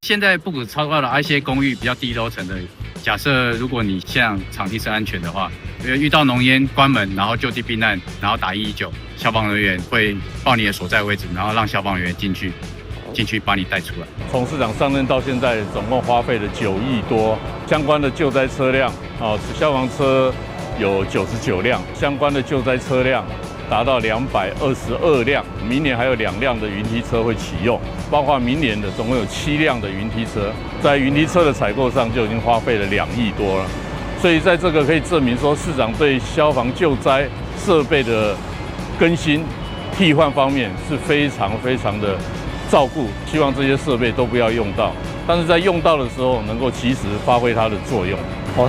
現在不止超高樓，一些公寓比較低樓層的，假設如果你像場地是安全的話，遇到濃煙關門，然後就地避難，然後打119，消防人員會報你的所在位置，然後讓消防人員進去把你帶出來。從市長上任到現在，總共花費了9億多，相關的救災車輛消防車有99輛，相關的救災車輛達到222輛，明年還有2輛的雲梯車會啟用，包括明年的總共有7輛的雲梯車，在雲梯車的採購上就已經花費了2億多了，所以在這個可以證明說，市長對消防救災設備的更新、替換方面是非常的照顧，希望這些設備都不要用到，但是在用到的时候能夠及时發揮它的作用。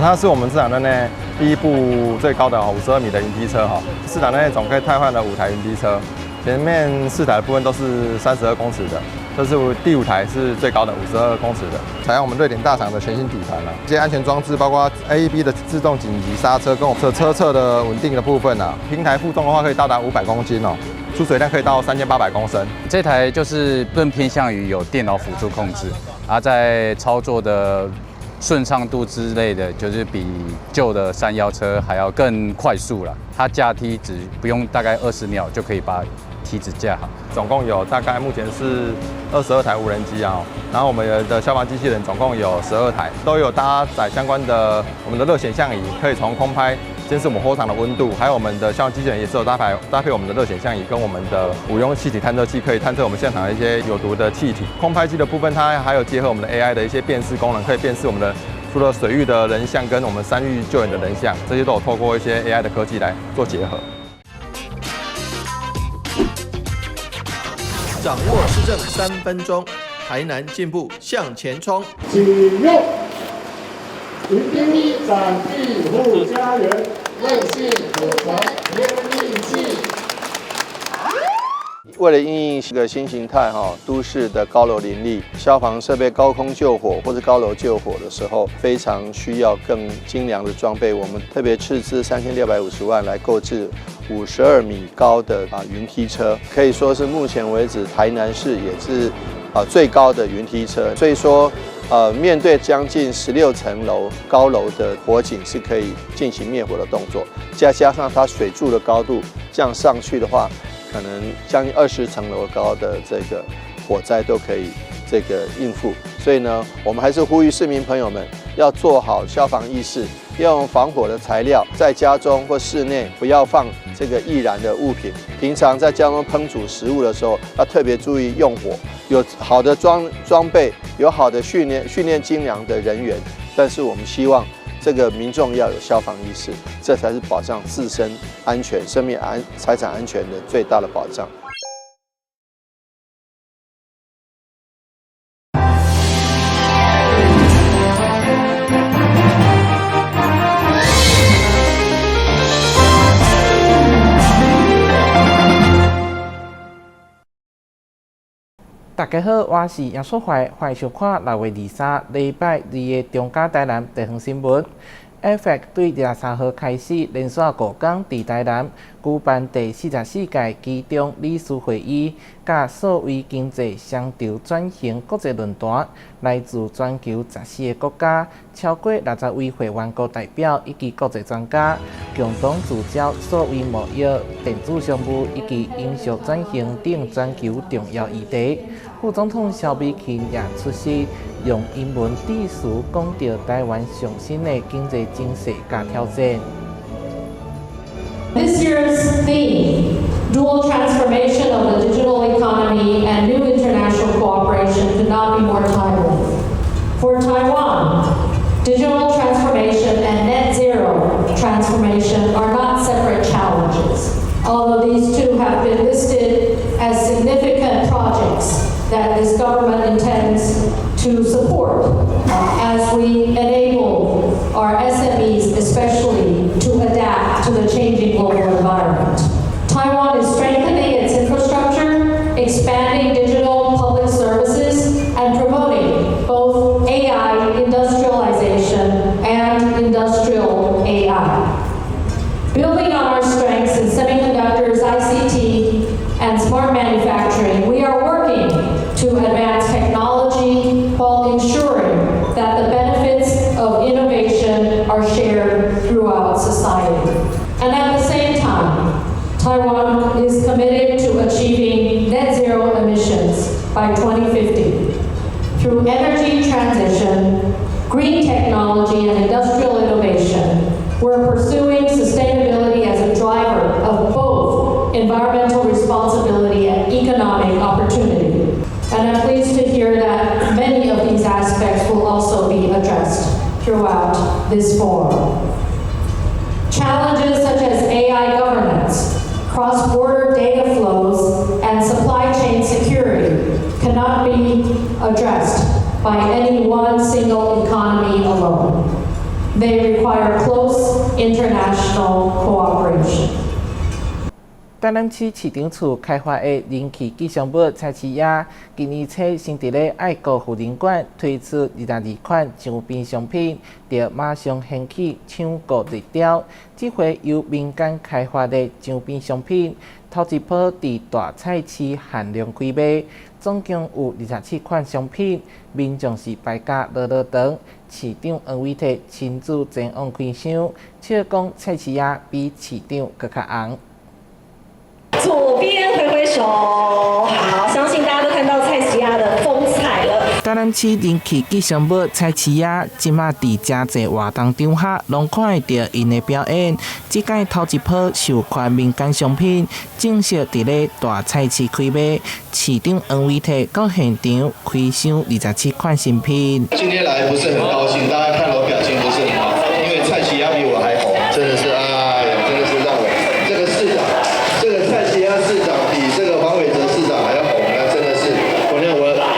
它是我們市场任內第一部最高的52米的雲梯車市场任內總可以汰換了5台雲梯車，前面4台的部分都是32公尺的，這是第5台是最高的52公尺的，採用我們瑞典大廠的全新底盤這些安全裝置包括 AEB 的自動緊急剎車跟我們車側的穩定的部分平台負重的話可以到達500公斤出水量可以到3800公升。這台就是更偏向於有電腦輔助控制，在操作的順暢度之類的，就是比舊的311車還要更快速了。它架梯只不用大概20秒就可以把梯子架好。总共有大概目前是22台無人機然後我們的消防機器人总共有12台，都有搭載相關的我們的熱顯像儀，可以從空拍監視我們火場的溫度，還有我們的消防機器人也是有搭配我們的熱顯像儀跟我們的五用气體探測器，可以探測我們現场的一些有毒的气体。空拍机的部分，它還有結合我們的 AI 的一些辨識功能，可以辨識我們的除了水域的人像跟我們山域救援的人像，這些都有透過一些 AI 的科技來做結合。掌握施政3分鐘，台南進步向前衝。請用雲梯展壁護家園，衛星火柴天力器。為了因應這個新形態都市的高樓林立，消防設備高空救火或者高樓救火的時候，非常需要更精良的裝備。我們特別斥資3650萬來購置52米高的雲梯車，可以說是目前為止台南市也是最高的雲梯車。所以說面對将近16層樓高樓的火警是可以進行滅火的動作，加上它水柱的高度這樣上去的話，可能將近20層樓高的這個火災都可以應付。所以呢，我們還是呼籲市民朋友們要做好消防意識，要用防火的材料，在家中或室內不要放这个易燃的物品。平常在家中烹煮食物的时候，要特別注意用火。有好的裝備，有好的訓練精良的人員，但是我們希望這個民眾要有消防意識，這才是保障自身安全、生命財產安全的最大的保障。大家好，我是楊淑懷，歡迎收看6月23禮拜2的中嘉台南地方新聞。AFEC 對23號開始連續5天在台南舉辦第44屆期中理事會議，甲數位經濟雙軸轉型國際論壇，來自全球14個國家，超過60位會員國代表以及國際專家，共同聚焦數位貿易、電子商務以及飲食轉型等全球重要議題。副總統蕭美琴也出席，用英文致辭講到台灣上新的經濟形勢甲挑戰。This year's theme, dual transformation of the digital economy and new international cooperation, could not be more timely. For Taiwan, digital transformation and net zero transformation are not separate challenges, although these two have been listed as significant projects that this government intends to support as we enable our SMEs especially to adapt to the changing global environment. Taiwan is strengthening its infrastructure, expanding digital public services, and promoting both AI industrialization and industrial AI. Building on our strengths in semiconductors, ICT, and smart manufacturing, we are working to advance technology, quality shared throughout society. And at the same time, Taiwan is committed to achieving net zero emissions by 2050 through energy transition, green technology, and industrial innovation. We're pursuing sustainability as a driver of both environmental responsibility and economic opportunity. And I'm pleased to hear that many of these aspects will also be addressed throughout this forum. Challenges such as AI governance, cross-border data flows, and supply chain security cannot be addressed by any one single economy alone. They require close international cooperation. 台南市市長處開發的人氣吉祥物菜市仔，今年初先佇咧愛國婦人館推出22款周邊商品，就馬上掀起搶購熱潮。這回由民間開發的周邊商品，頭一波佇大菜市限量開賣，總共有27款商品，民眾是排甲落長。市長黃偉哲親自前往開箱，笑講菜市仔比市場更較紅。左邊揮揮手，好，相信大家都看到菜市仔的風采了。台南市人氣吉祥物菜市仔，即馬佇真濟活動場下，攏看會到因的表演。即屆頭一波授權民間商品，正式佇咧大菜市開賣。市長黃偉哲到現場開箱27款新品。今天來不是很高興，大家看我表情不是很好，因為菜市仔比我還紅，真的是哎呀，真的是讓我這個市長，這個菜市仔市長比這個黃偉哲市長還要紅，那真的是，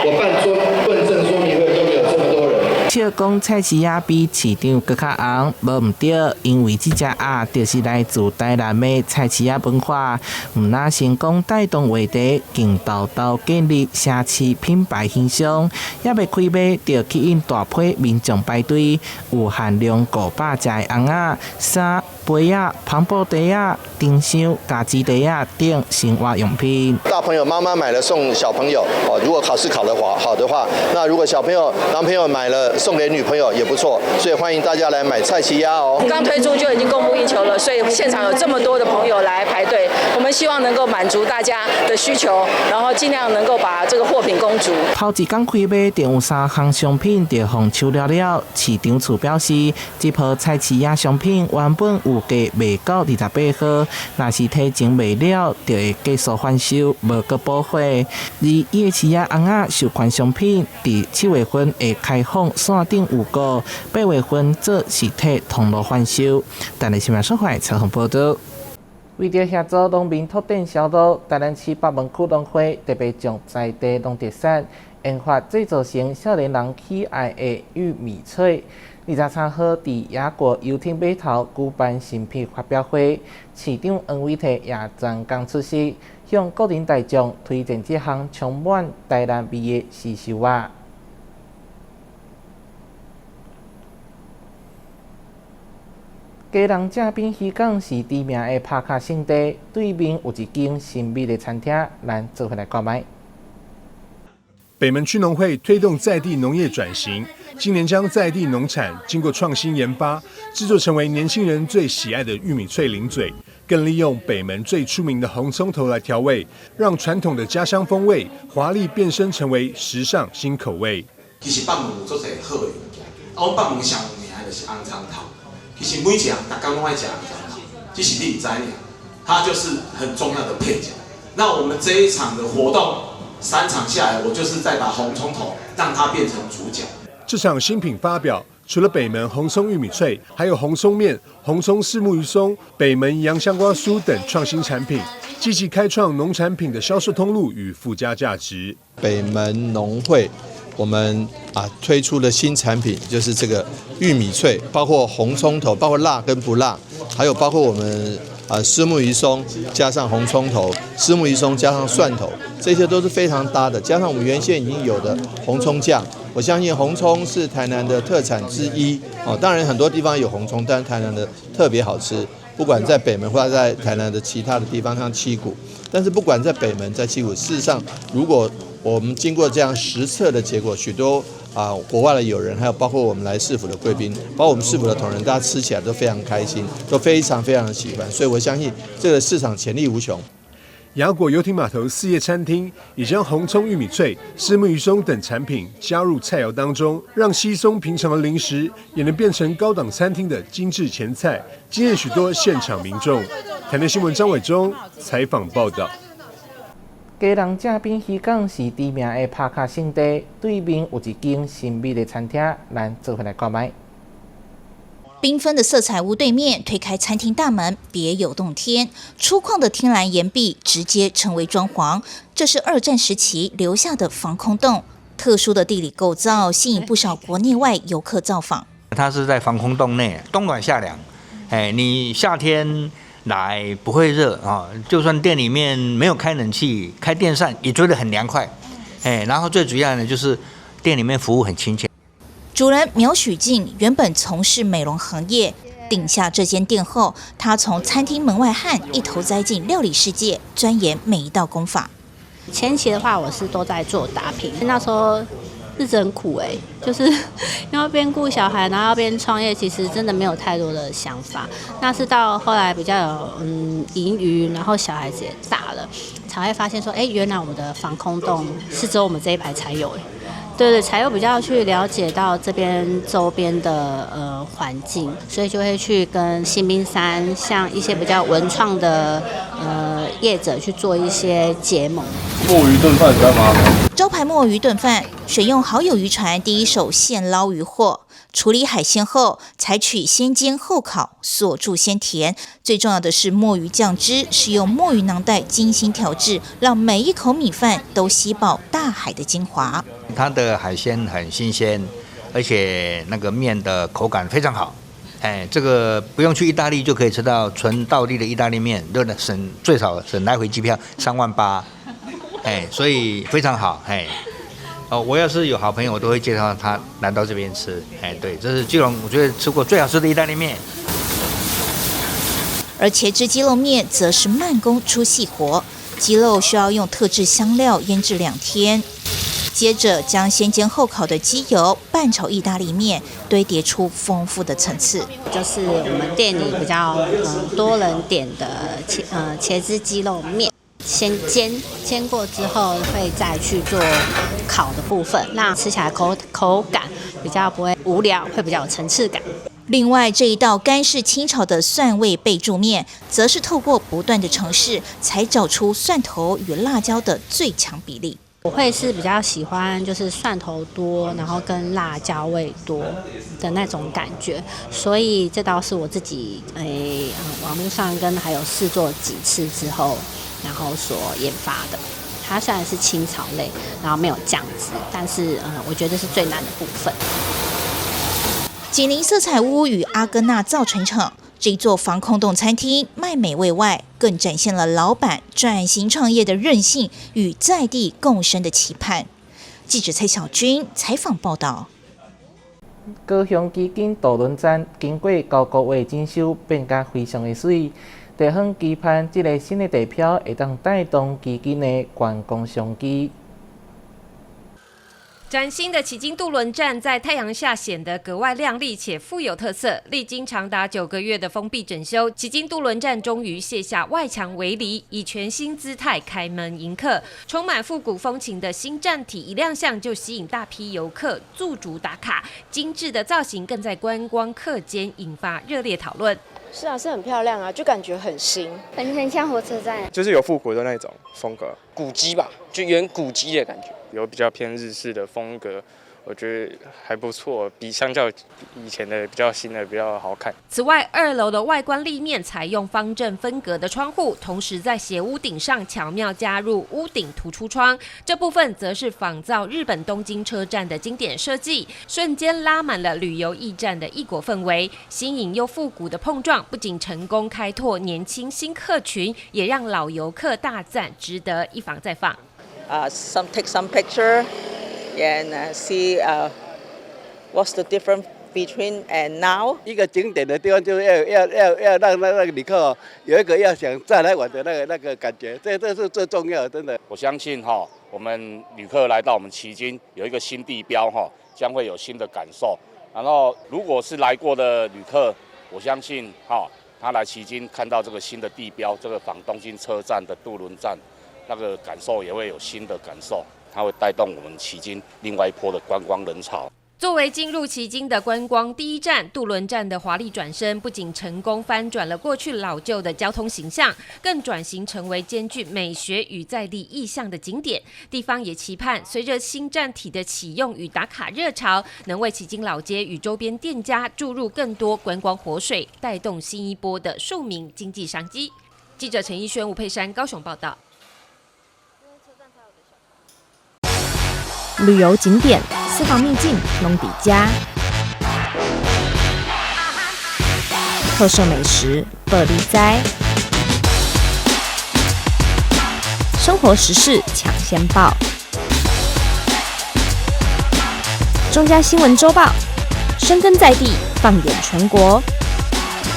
我辦證說明會都沒有這麼多人。笑講菜市仔比市場更較紅，無毋對，因為這隻鴨就是來自台南的菜市仔文化，毋那成功帶動話題，更豆豆建立社區品牌形象，也未開賣就吸引大批民眾排隊，有限量500隻的紅仔、衫、杯仔、帆布袋仔、燈箱、家雞袋仔等生活用品。大朋友媽媽買了送小朋友，如果考試考得好的話，那如果小朋友男朋友買了送給女朋友也不錯，所以歡迎大家來買菜市仔哦。剛推出就已經供不應求了，所以現場有這麼多的朋友來排隊，我們希望能夠滿足大家的需求，然後盡量能夠把這個貨品供足。頭一天開賣，就有3項商品就放手了。市長處表示，這波菜市仔商品原本有價賣到28號，若是提前賣了，就會繼續販售，無閣補貨。而伊的市仔紅仔授權商品，佇7月份會開放線頂預購，8月份做實體通路販售。台南新聞社會採訪報道。為了協助農民拓展銷路，台南市北門區農會特別將在地農特產研發製造成少年人喜愛的玉米脆。23號佇野國遊艇碼頭舉辦新品發表會，市長黃偉哲也專工出席，向國人大眾推薦這項充滿台南味的絲繡襪。基隆正濱漁港是知名的打卡勝地，對面有一間神秘的餐廳，咱做回來看賣。北門區農會推動在地農業轉型，今年將在地農產經過創新研發，製作成為年輕人最喜愛的玉米脆零嘴，更利用北門最出名的紅蔥頭來調味，讓傳統的家鄉風味華麗變身成為時尚新口味。其實北門有做一個好的物件，我北門上有名的就是紅蔥頭。其實每一個人大家都愛吃紅蔥頭，只是你不知道，它就是很重要的配角。那我們這一場的活動3場下來，我就是在把紅蔥頭讓它變成主角。這場新品發表，除了北門紅蔥玉米脆，還有紅蔥麵、紅蔥虱目魚鬆、北門洋香瓜酥等創新產品，積極開創農產品的銷售通路與附加價值。北門農會，我們推出的新產品就是這個玉米脆，包括紅蔥頭，包括辣跟不辣，還有包括我們虱目魚鬆加上紅蔥頭，虱目魚鬆加上蒜頭，這些都是非常搭的。加上我們原先已經有的紅蔥醬，我相信紅蔥是台南的特產之一哦。當然很多地方有紅蔥，但是台南的特別好吃。不管在北門或者在台南的其他的地方，像七股。但是不管在北門在七股，事實上，如果我們經過這樣實測的結果，許多國外的友人，還有包括我們來市府的貴賓，包括我們市府的同仁，大家吃起來都非常開心，都非常非常的喜歡，所以我相信這個市場潛力無窮。亞果遊艇碼頭4葉餐廳也將紅蔥玉米脆、虱目魚鬆等產品加入菜餚當中，讓稀鬆平常的零食也能變成高檔餐廳的精緻前菜，驚豔許多現場民眾。台南新聞張偉忠採訪報道。基隆正濱漁港是知名的打卡勝地，對面有一間神秘的餐廳，咱做回來看賣。缤紛的色彩屋对面推開餐廳大門，別有洞天。粗獷的天然岩壁直接成為裝潢，這是2戰時期留下的防空洞。特殊的地理構造吸引不少國內外遊客造訪。它是在防空洞內，冬暖夏涼。你夏天來不會熱啊，就算店裡面沒有開冷氣、開電扇，也覺得很涼快。然後最主要的就是店裡面服務很親切。主人苗許靜原本從事美容行業，頂下這間店後，他從餐廳門外漢一頭栽進料理世界，鑽研每一道功法。前期的話，我是都在做打拼，那時候日子很苦就是要邊顧小孩，然後要邊創業，其實真的沒有太多的想法。那是到後來比較有盈餘，然後小孩子也大了，才會發現說，原來我們的防空洞是只有我們這一排才有對，才有比較去了解到這邊周邊的環境，所以就會去跟新兵山像一些比較文創的業者去做一些結盟。墨魚燉飯比較麻煩。招牌墨魚燉飯選用好友漁船第一手現撈漁獲，處理海鮮後採取先煎後烤，鎖住鮮甜。最重要的是墨魚醬汁是用墨魚囊袋精心調製，讓每一口米飯都吸飽大海的精華。它的海鮮很新鮮，而且那個麵的口感非常好。這個不用去意大利就可以吃到純道地的意大利麵，最少省來回機票38000，所以非常好。我要是有好朋友，我都會介紹他來到這邊吃。對，這是基隆我覺得吃過最好吃的意大利麵。而茄汁雞肉麵則是慢工出細活，雞肉需要用特制香料醃製2天。接着將先煎後烤的雞油拌炒意大利麵，堆疊出豐富的層次。就是我們店裡比較多人點的茄汁雞肉麵，先煎過之後會再去做烤的部分，那吃起來口感比較不會無聊，會比較有層次感。另外，這一道乾式清炒的蒜味貝柱麵，則是透過不斷的嘗試，才找出蒜頭與辣椒的最強比例。我會是比較喜歡就是蒜頭多，然後跟辣椒味多的那種感覺，所以這道是我自己網絡上跟還有試做幾次之後，然後所研發的。它雖然是清炒類，然後沒有醬汁，但是我覺得是最難的部分。緊鄰色彩屋與阿根納造船廠，這一座防空洞餐廳賣美味外，更展現了老闆轉型創業的韌性與在地共生的期盼。記者蔡小軍採訪報道。高雄旗津渡輪站經過高國衛整修，變甲非常的水。地方期盼這個新的地標會當帶動旗津的觀光商機。嶄新的旗津渡輪站在太陽下顯得格外亮麗且富有特色。歷經長達9個月的封閉整修，旗津渡輪站終於卸下外牆圍籬，以全新姿態開門迎客。充滿復古風情的新站體一亮相就吸引大批遊客駐足打卡，精緻的造型更在觀光客間引發熱烈討論。是啊，是很漂亮啊，就感覺很新，很像火車站，就是有復古的那種風格，古蹟吧，就遠古蹟的感覺，有比較偏日式的風格。我覺得還不錯，比相較以前的比較新的比較好看。此外，2樓的外觀立面採用方正分隔的窗戶，同時在斜屋頂上巧妙加入屋頂突出窗，這部分則是仿造日本東京車站的經典設計，瞬間拉滿了旅遊驛站的異國氛圍。新穎又復古的碰撞，不僅成功開拓年輕新客群，也讓老遊客大讚，值得一訪再訪。Take some picture. And see what's the different between and now， 一個景點的地方就是要讓那個旅客有一個要想再來玩的那個感覺，這是最重要的，真的。我相信我們旅客來到我們旗津有一個新地標將會有新的感受。然後如果是來過的旅客，我相信他來旗津看到這個新的地標，這個仿東京車站的渡輪站，那個感受也會有新的感受，它會帶動我們旗津另外一波的觀光人潮。作為進入旗津的觀光第一站，渡輪站的華麗轉身，不僅成功翻轉了過去老舊的交通形象，更轉型成為兼具美學與在地意象的景點。地方也期盼，隨着新站體的啟用與打卡熱潮，能為旗津老街與周邊店家注入更多觀光活水，帶動新一波的庶民經濟商機。記者陳奕軒、吳佩珊高雄報道。旅遊景點、私房秘境攏底家，特色美食百里栽，生活時事搶先報，中嘉新聞週報，深耕在地，放眼全國，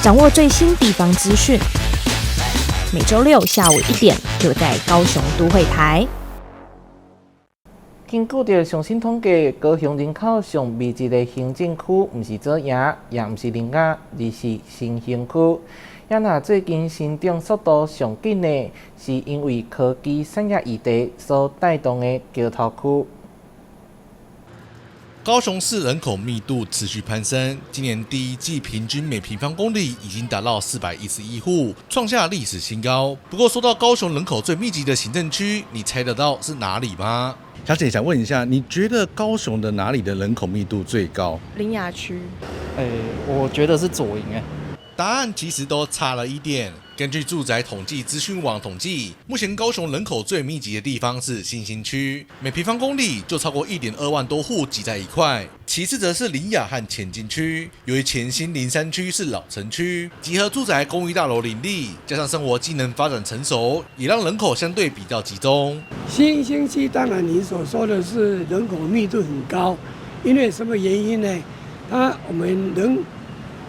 掌握最新地方資訊。每週六下午1點，就在高雄都會台。根據着上新統計，高雄人口上密集的行政區，毋是左營，也毋是苓雅，而是新興區。也若最近成長速度上緊的，是因為科技產業議題所帶動的橋頭區。高雄市人口密度持續攀升，今年第一季平均每平方公里已經達到411戶，創下歷史新高。不過，說到高雄人口最密集的行政區，你猜得到是哪裡嗎？小姐想問一下，你覺得高雄的哪裡的人口密度最高？苓雅區。我覺得是左營。答案其實都差了一點。根據住宅統計資訊網統計，目前高雄人口最密集的地方是新興區，每平方公里就超過1.2萬多戶擠在一塊。其次則是苓雅和前進區，由於前新林山區是老城區，集合住宅公寓大樓林立，加上生活機能發展成熟，也讓人口相對比較集中。新興區當然你所說的是人口密度很高，因為什麼原因呢？我們人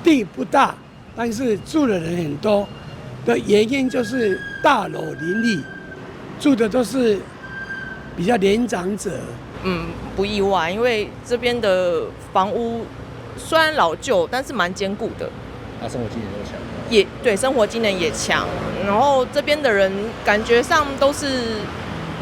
地不大，但是住的人很多。的原因就是大樓林立，住的都是比較年長者。不意外，因為這邊的房屋雖然老舊，但是蠻堅固的。生活機能又強。也對，生活機能也強。然後這邊的人感覺上都是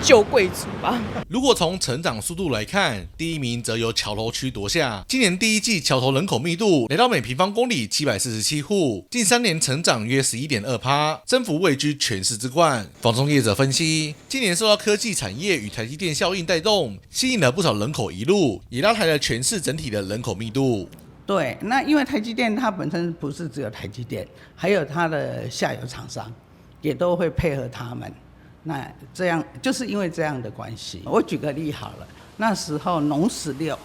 舊貴族吧。如果從成長速度來看，第一名則由橋頭區奪下。今年第一季橋頭人口密度來到每平方公里747戶，近3年成長約11.2%，增幅位居全市之冠。房仲業者分析，今年受到科技產業與台積電效應帶動，吸引了不少人口移入，也拉抬了全市整體的人口密度。對，那因為台積電它本身不是只有台積電，還有它的下游廠商也都會配合他們。那這樣就是因為這樣的關係，我舉個例好了，那時候農16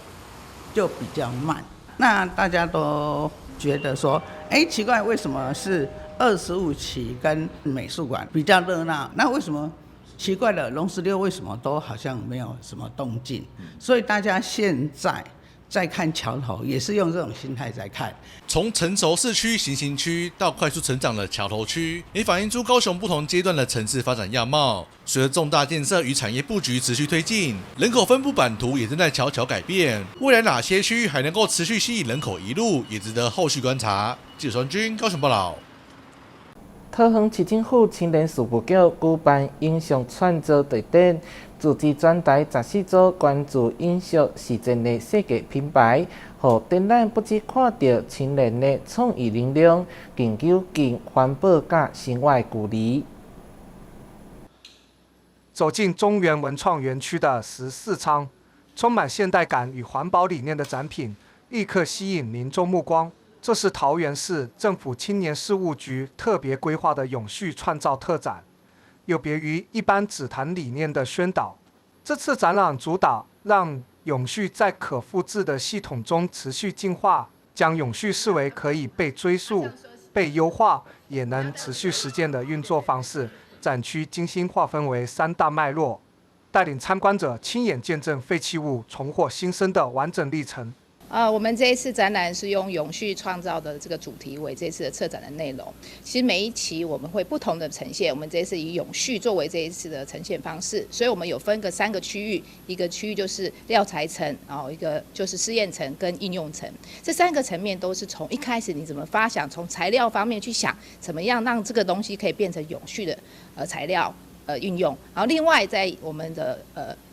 就比較慢，那大家都覺得說，奇怪，為什麼是25期跟美術館比較熱鬧？那為什麼奇怪了，農16為什麼都好像沒有什麼動靜？所以大家現在看橋頭也是用這種心態在看，從成熟市區、新興區到快速成長的橋頭區，也反映出高雄不同階段的城市發展樣貌。隨着重大建設與產業布局持續推進，人口分布版圖也正在悄悄改變。未來哪些區域還能夠持續吸引人口移入，也值得後續觀察。記者雙軍高雄報道。桃園市政府青年事務局舉辦影像創作特展，自製專題14組關注影像實踐的世界品牌，讓展覽不只看到青年的創意能量，更究竟環保甲生活距離。走進中原文創園區的14倉，充滿現代感與環保理念的展品，立刻吸引民眾目光。這是桃園市政府青年事務局特別規劃的永續創造特展，有別於一般只談理念的宣導。這次展覽主打讓永續在可複製的系統中持續進化，將永續視為可以被追溯、被優化，也能持續實踐的運作方式。展區精心劃分為3大脈絡，帶領參觀者親眼見證廢棄物重獲新生的完整歷程。我們這一次展覽是用永續創造的這個主題為這一次的策展的內容。其實每一期我們會不同的呈現，我們這一次以永續作為這一次的呈現方式，所以我們有分個3個區域，一個區域就是料材層，然後一個就是試驗層跟應用層。這3個層面都是從一開始你怎麼發想，從材料方面去想，怎麼樣讓這個東西可以變成永續的材料運用。然後另外在我們的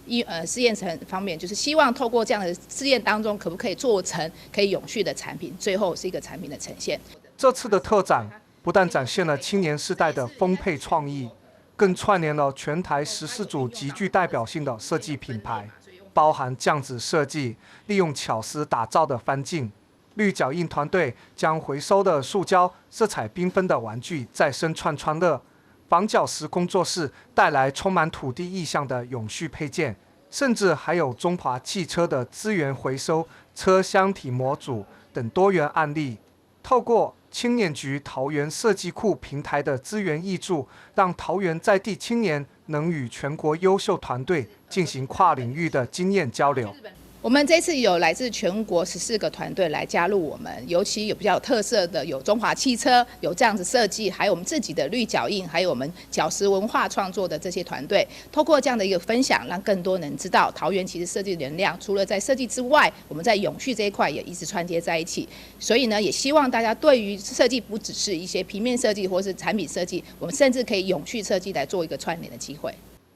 試驗層方面，就是希望透過這樣的試驗當中，可不可以做成可以永續的產品，最後是一個產品的呈現。這次的特展不但展現了青年世代的豐沛創意，更串聯了全台14組極具代表性的設計品牌，包含醬紙設計、利用巧思打造的翻鏡、綠腳印團隊將回收的塑膠、色彩繽紛的玩具再生串樂。防角石工作室帶來充滿土地意象的永續配件，甚至還有中華汽車的資源回收車廂體模組等多元案例。透過青年局桃園設計庫平台的資源挹注，讓桃園在地青年能與全國優秀團隊進行跨領域的經驗交流。我們這次有來自全國14個團隊來加入我們，尤其有比較有特色的，有中華汽車，有這樣子設計，還有我們自己的綠腳印，還有我們角石文化創作的這些團隊，透過這樣的一個分享，讓更多人知道桃園其實設計能量，除了在設計之外，我們在永續這一塊也一直串接在一起。所以呢，也希望大家對於設計不只是一些平面設計或是產品設計，我們甚至可以永續設計來做一個串聯的機會。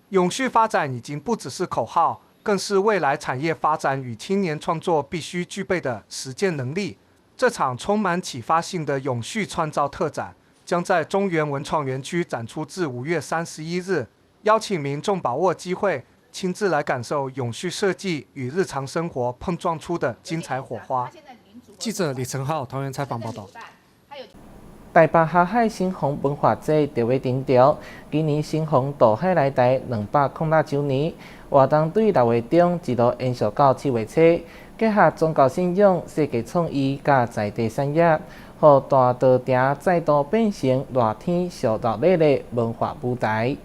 永續發展已經不只是口號，更是未來產業發展與青年創作必須具備的實踐能力。這場充滿啟發性的永續創造特展，將在中原文創園區展出至5月31日，邀請民眾把握機會，親自來感受永續設計與日常生活碰撞出的精彩火花。記者李成浩桃園採訪報道。台北蝦海新豐文化節就要登場，今年新豐渡海來台206周年，活動對6月中一路延續到7月初，結合宗教信仰、世界創意甲在地產業，讓大稻埕再度變成熱天上熱鬧的文化舞台。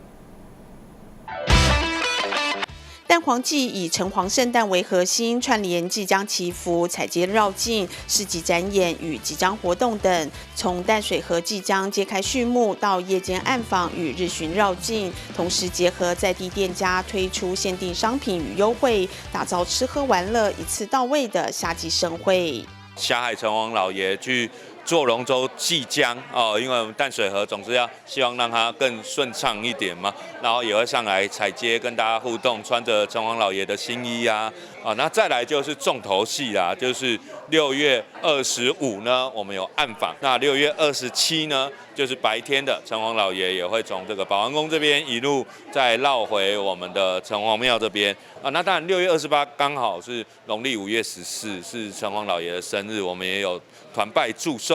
蛋黃祭以城隍聖誕為核心，串聯即將祈福、踩街繞境、市集展演與即將活動等。從淡水河即將揭開序幕，到夜間暗訪與日巡繞境，同時結合在地店家推出限定商品與優惠，打造吃喝玩樂一次到位的夏季盛會。霞海城隍老爺去做龍舟祭江哦，因為我們淡水河總是要希望讓它更順暢一點嘛，然後也會上來踩街跟大家互動，穿着城隍老爺的新衣啊，那再來就是重頭戲啦，就是6月25呢，我們有暗訪，那6月27呢，就是白天的城隍老爺也會從這個保安宮這邊一路再繞回我們的城隍廟這邊啊，那當然6月28剛好是農曆5月14，是城隍老爺的生日，我們也有團拜祝壽。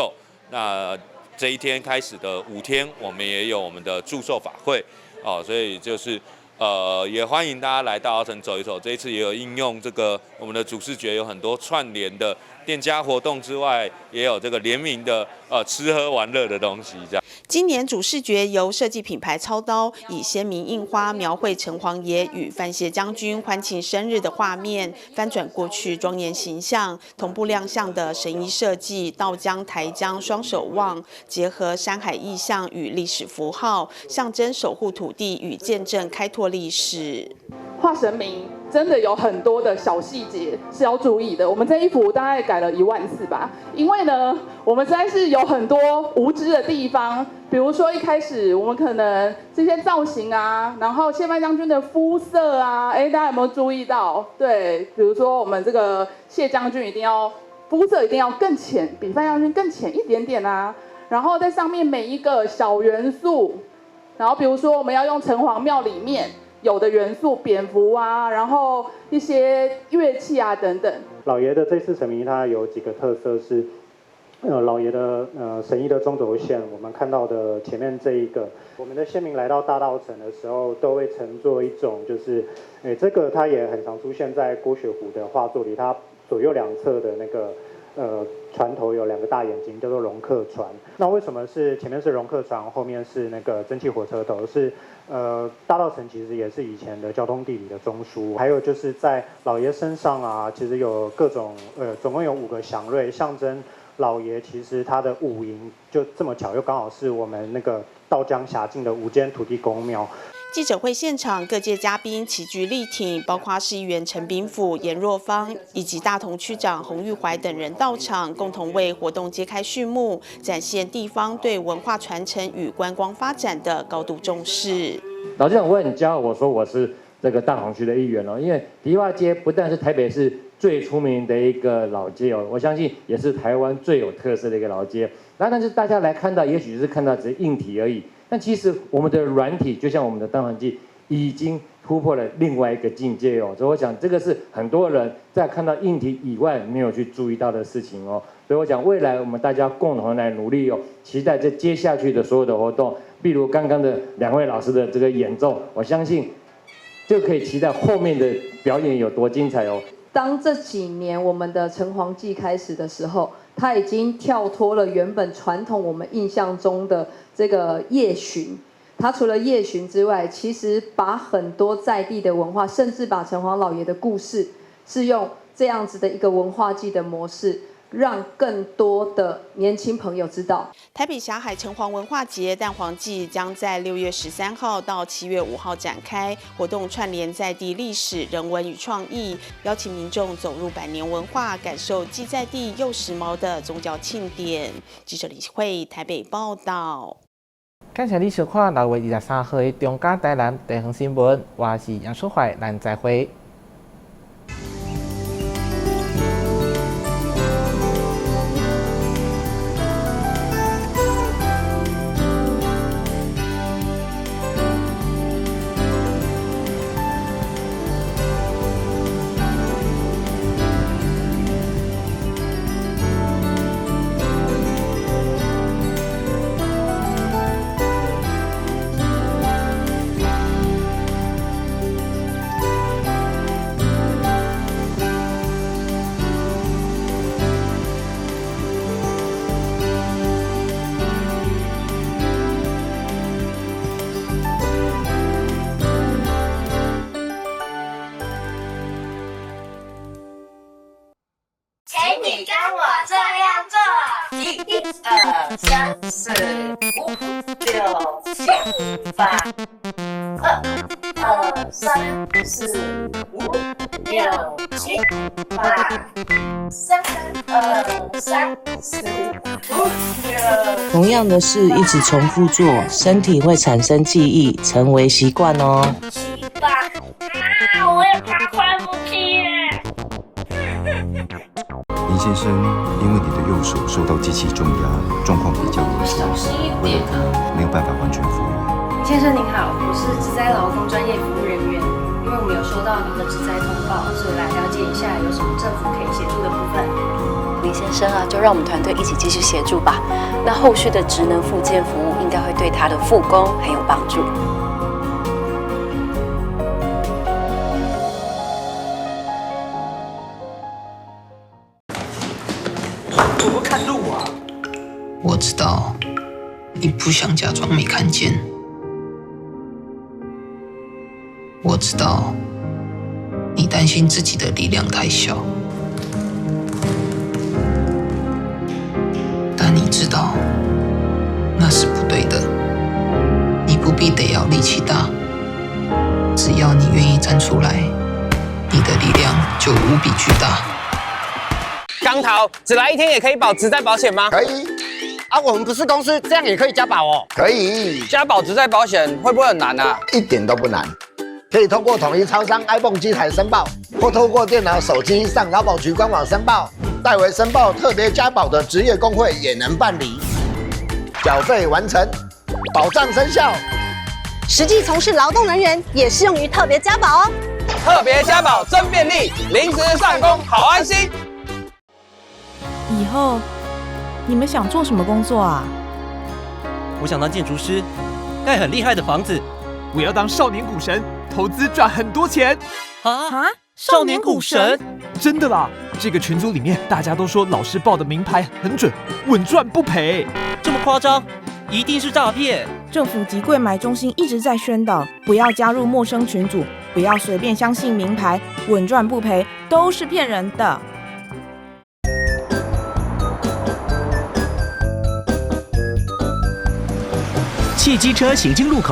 那這一天開始的5天，我們也有我們的祝壽法會哦，所以就是也歡迎大家來大稻埕走一走。這一次也有應用這個我們的主視覺有很多串聯的店家活動之外，也有這個聯名的吃喝玩樂的東西這樣。今年主視覺由設計品牌操刀，以鮮明印花描繪城隍爺與范謝將軍歡慶生日的畫面，翻轉過去莊嚴形象。同步亮相的神衣設計，稻江台江雙守望，結合山海意象與歷史符號，象徵守護土地與見證開拓歷史。畫神明真的有很多的小細節是要注意的。我們這一幅大概改了1萬次吧，因為呢，我們實在是有很多無知的地方。比如說一開始我們可能這些造型啊，然後謝范將軍的膚色啊，大家有沒有注意到？對，比如說我們這個謝將軍膚色一定要更淺，比范將軍更淺一點點啊。然後在上面每一個小元素，然後比如說我們要用城隍廟裡面有的元素，蝙蝠啊，然後一些樂器啊等等。老爺的這次神明，它有幾個特色是，老爺的神衣的中軸線，我們看到的前面這一個，我們的先民來到大稻埕的時候，都會乘坐一種，就是，這個它也很常出現在郭雪湖的畫作裡，它左右兩側的那個船頭有2個大眼睛，叫做龍客船。那為什麼是前面是龍客船，後面是那個蒸汽火車頭？是大稻埕其實也是以前的交通地理的中樞。還有就是在老爺身上啊，其實有各種總共有5個祥瑞，象徵老爺其實他的五營就這麼巧，又剛好是我們那個道江轄境的5間土地公廟。記者會現場，各界嘉賓齊聚力挺，包括市議員陳炳甫、顏若芳以及大同區長洪玉懷等人到場，共同為活動揭開序幕，展現地方對文化傳承與觀光發展的高度重視。老街长，我很骄傲，我說我是這個大同區的議員哦，因為迪化街不但是台北市最出名的一個老街哦，我相信也是台灣最有特色的一個老街。但是大家來看到，也許是看到只是硬體而已。但其實我們的軟體，就像我們的蛋黃劑，已經突破了另外一個境界哦。所以我想，這個是很多人在看到硬體以外沒有去注意到的事情哦。所以我想，未來我們大家共同來努力哦，期待這接下去的所有的活動，例如剛剛的2位老師的這個演奏，我相信就可以期待後面的表演有多精彩哦。當這幾年我們的城隍祭開始的時候，它已經跳脫了原本傳統我們印象中的這個夜巡。它除了夜巡之外，其實把很多在地的文化，甚至把城隍老爺的故事，是用這樣子的一個文化祭的模式，讓更多的年輕朋友知道。台北霞海城隍文化節蛋黃祭將在6月13號到7月5號展開，活動串聯在地歷史、人文與創意，邀請民眾走入百年文化，感受既在地又時髦的宗教慶典。記者李慧台北報道。感謝你收看6月23號的中嘉台南地方新聞，我是楊淑懷，咱再會。3、4、5、6、7、8。2、3、4、5、6、7、8。3、2、3、4、5、6。同樣的事一直重複做，身體會產生記憶，成為習慣哦。7、8。我也怕快不去耶。林先生，因為你的右手受到機器重壓，狀況比較嚴重，小心一點啊，沒有辦法完全復原。先生您好，我是職災勞工專業服務人員，因為我們有收到您的職災通報，所以來了解一下有什麼政府可以協助的部分。林先生啊，就讓我們團隊一起繼續協助吧。那後續的職能復健服務應該會對他的復工很有幫助。我知道你不想假裝沒看見，我知道你擔心自己的力量太小，但你知道那是不對的。你不必得要力氣大，只要你願意站出來，你的力量就無比巨大。剛桃，只來1天也可以保職災保險嗎？可以。啊，我們不是公司，這樣也可以加保哦。可以。加保職災保險會不會很難啊？一點都不難，可以通過統一超商 iPhone 機台申報，或透過電腦、手機上勞保局官網申報。代為申報特別加保的職業工會也能辦理。繳費完成，保障生效。實際從事勞動人員也適用於特別加保哦。特別加保真便利，臨時上工好安心。以後你們想做什麼工作啊？我想當建築師，蓋很厲害的房子。我要當少年股神，投資賺很多錢。啊！少年股神？真的啦！這個群組裡面大家都說老師報的名牌很準，穩賺不賠。這麼誇張？一定是詐騙！政府及櫃買中心一直在宣導，不要加入陌生群組，不要隨便相信名牌，穩賺不賠都是騙人的。汽機車行經路口